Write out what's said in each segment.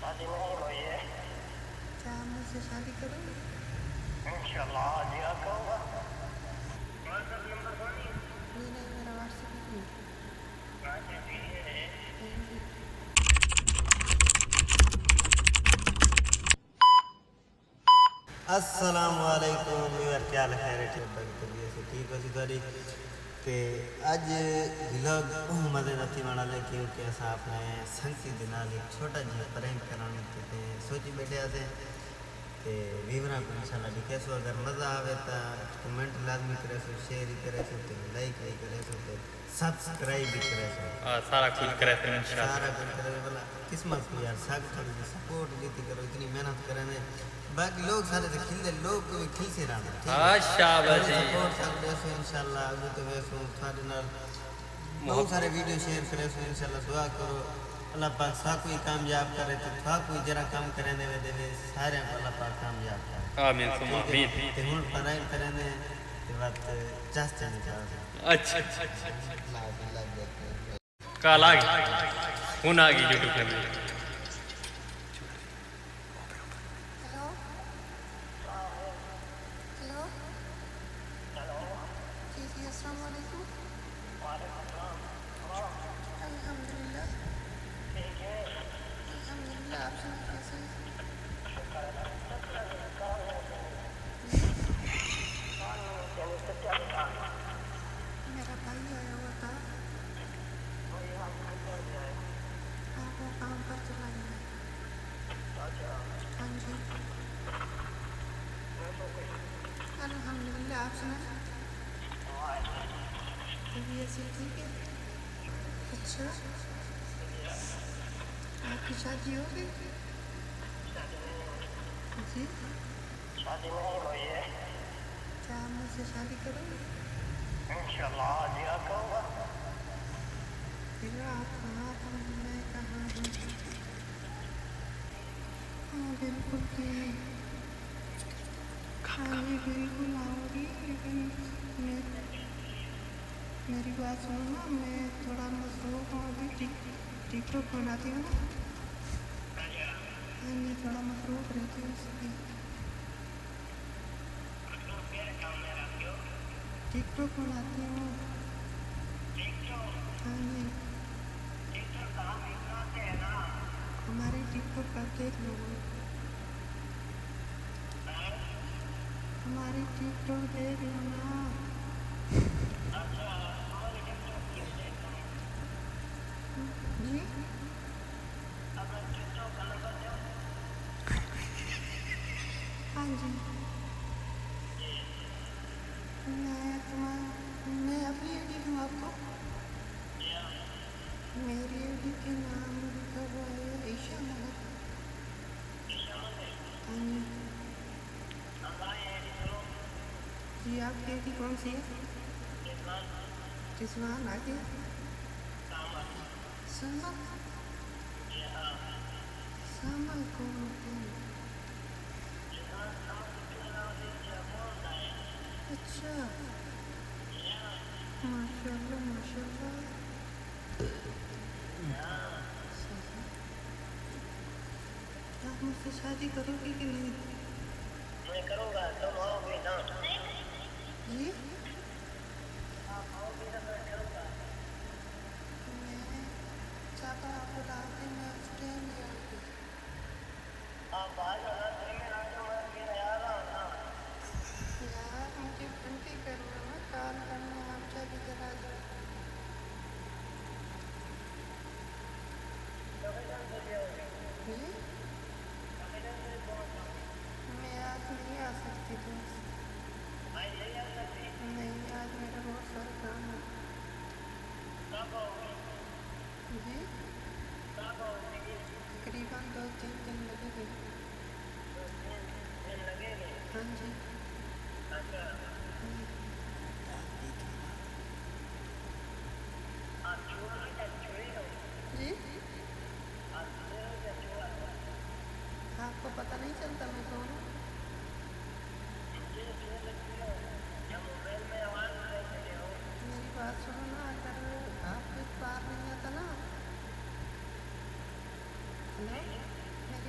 شادی نہیں ہوئی ہے. کیا آپ مجھ سے شادی کرو گے؟ انشاءاللہ آج ہی آپ کہوں گا. واٹسپ نمبر کون ہے؟ نہیں میرا واٹس ایپ نہیں ہے. اچھا ٹھیک ہے. ہاں جی. السلام علیکم یار کیا حال ہے ٹھیک ہو سی تاری تے اج ولاگ مزے نتھی بنا لے کیونکہ اسا اپنے سنگتی دے نال ایک چھوٹا جہا پرینک کرانی تے سوچی بیٹھے اسے تے ویورا کو انشاءاللہ لکھے سو اگر مزہ آوے تا کمنٹ لازمی کرے سو شیئر ہی کرے سو تے لائک ہی کرے سو تے سبسکرائب بھی کرے سو سارا کچھ کرے تھے انشاءاللہ. سارا کچھ کرے والا قسمت کو یار سب تھوڑی سی سپورٹ دیتی کرو اتنی محنت کرے نے باقی لوگ سارے سے کھل دے لوگ کو بھی کھل سے رہنا ٹھیک ہے شاباش جی. سپورٹ کر دے سو انشاءاللہ اگو تو ویسو تھوڑے نال بہت سارے ویڈیو شیئر کرے سو انشاءاللہ دعا کرو اللہ پاک سا کوئی کامیاب کرے تو تھا کوئی جرا کام کرنے دے سارے اللہ پاک کامیاب کرے. آمین ثم آمین. تے ہن پڑھائی کرنے تے وقت چاستے نہیں چاہتے اچھا کال آ گئی فون آ گئی یوٹیوب پہ. ہیلو ہیلو جی جی السلام علیکم. الحمد للہ. الحمد للہ آپ سنا کیسے ہیں؟ جی میرا بھائی آیا ہوا تھا. آپ وہ کام پر چلا گیا. ہاں جی الحمد للہ آپ سنائیں. طبیعت سے ٹھیک ہے. اچھا آپ کی شادی ہو گئی؟ جی شادی نہیں ہوئی ہے. کیا آپ مجھ سے شادی کرو گے؟ انشاءاللہ آج ہی آپ کہوں گا. پھر آپ کہاں ہوں میں کہاں ہوں. ہاں بالکل کیوں نہیں. ہاں جی بالکل آؤں گی لیکن میری بات سنو نا میں تھوڑا مصروف ہوں ابھی ٹک ٹاک بناتی ہوں نا. ہاں جی تھوڑا مصروف رہتی ہوں اس لیے. ٹک ٹاک بناتی ہوں. ہاں جی ہمارے ٹک ٹاک پر دیکھ لو. ہماری ٹک ٹاک دیکھ لو نا. جی ہاں جی میں اپنی آئی ڈی دوں آپ کو. میری آئی ڈی کے نام لکھا ہوا ہے عائشہ ملک. ہاں جی جی آپ کی آئی ڈی کون سی ہے؟ رضوان آگے سمر سمر کون ہوتا ہے؟ اچھا ماشاء اللہ ماشاء اللہ. صحیح. آپ مجھ سے شادی کرو گی کہ نہیں؟ میں کروں گا تم آؤ گے نا. جی آپ آؤ گے نا میں کروں گا. میں جب آپ بلاتے میں اس ٹائم ہی آؤں گی. آپ آ جانا دن میں آ جاؤ میں پھر آ رہا ہوں نا. یار مجھے ڈیوٹی کرنا ہے نا کال کرنا ہے آپ جب ادھر آ جاؤ. جی میں آج نہیں آ سکتی دوست. نہیں آج میرا بہت سارا کام ہے. جی تقریباً 2-3 دن لگے گے. ہاں جی جی آپ کو پتہ نہیں چلتا میں کون ہوں. میری بات سنو نا اگر آپ کو ایک بار نہیں آتا نا. ہلو میری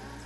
10